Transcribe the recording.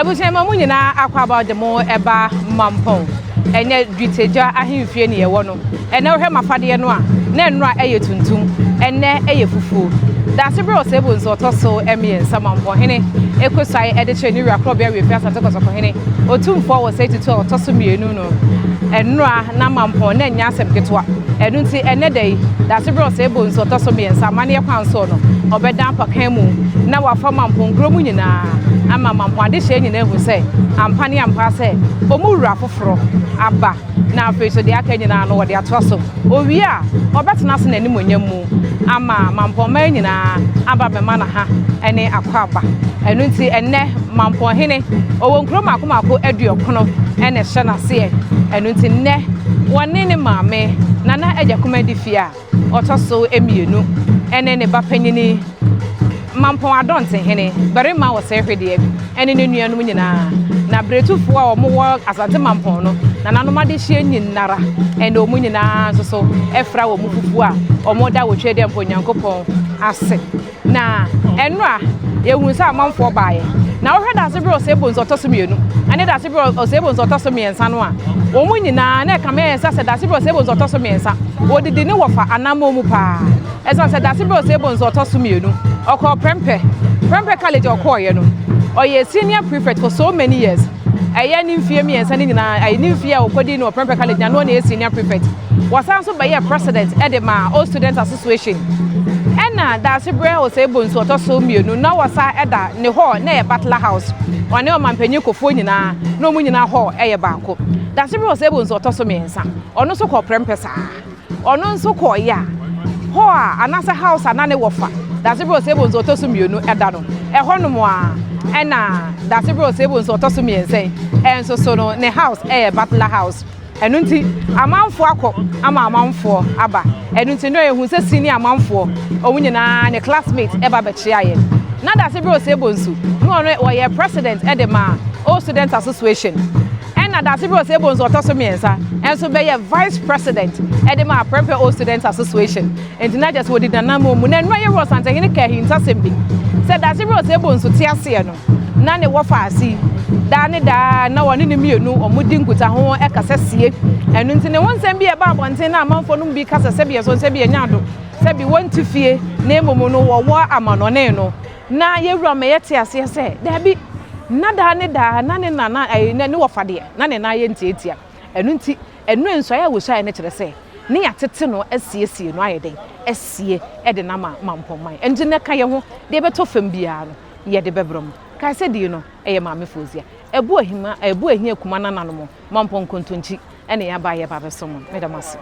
Ebuche mamu nyina akwaba de mo eba mampon. Enye dwiteja ahemfie ne ye wo no. Ene hwe mafade no a na nnura eye tuntum, ene eye fufu. Da sebre osebo nso otoso emiensa mampon hene ekosai ede che ni wura krobia we fi asante kosoko hene. Otumfo wo say tutu otoso mienu no. Ennura na mampon na nya asem ketwa. Enu nti ene dai da sebre osebo nso otoso miensa mane kwanso no. Obedan pakan mu na wafa mampon gromu nyina ama mampon ade hye nyina ehu se ampane ampa se omurura foforo aba na afeso de aka nyina no wode atoso owi a obetena se nanim onyam ama mampon ma nyina aba bema na ha ene akwaba enu nti enne mampon hene owo nkro makomako aduokono ene hye na se enu nti nne wone ne maame nana eja komadi fia otoso emienu ene ne bapanyini mampon adonte hene bare ma wo se hwede ene ne nuanum nyina na bretufo a omo wo asante mampon no na nanomade hye nyinara ene omu nyina so efra wo mufufu a omo da wo twede mponyankopon ase na enra ehun sa manfo baaye na wo hweda se bro se bonzo toso mienu ane da se bro se bonzo toso miensa no a omu nyina na kame sa se da se bro se bonzo toso miensa odidi ne wofa anamo mu pa esa se da se bro se bonzo toso mienu oko Prempeh college okoye no oye senior prefect for so many years aya ni mfie miensa ni nyina ayi ni mfie okodi no Prempeh college na no na senior prefect wasan so be president edema all students association ena da sebre o se bonso otoso mienu na wasa eda ne hall na ye Butler House one o mampanyi kofo nyina no mu nyina hall eye baako da sebre o se bonso otoso miensa ono so ko Prempeh sa ono so ko ya ho a anasa house anane wofa da sebre o se bonso otoso mienu eda no honomo a ena da sebre o se bonso otoso miensa enso so no ne house eye Butler House enu nti amanfo akọ ama amanfo aba enu nti no ehun se senior amanfo omunyina ne classmate eba be chiaye na da se bro se bonsu no no ye president edema all students association ena da se bro se bonsu otoso miensa enso be ye vice president edema Prempeh all students association enti na just wodi danamo mu na no ye ro sante hene ka hinta sembi se da se bro se bonsu ti ase no na ne wofa asi da ne da na woni ne mienu omudi nkuta ho ekasesie enu nti ne wonsem bi e ba abonten na amanfo no bi kasese bi so bi enyado se bi wonti fie na emomu no wo amanone no na yewura me yete ase se da bi na da ne da na ne na ne wofade na ne na ye ntietia enu nti enu enso ya wosu aye ne kire se ne yatete no asiesie no ayeden asie e de na mampomman enji ne ka ye ho de beto fam bia no ye de bebrom ka se di no eye maame fozia ebu ahima ebu ahia kuma nananom mampon kontonchi ene ya ba ye ba beso mo medamase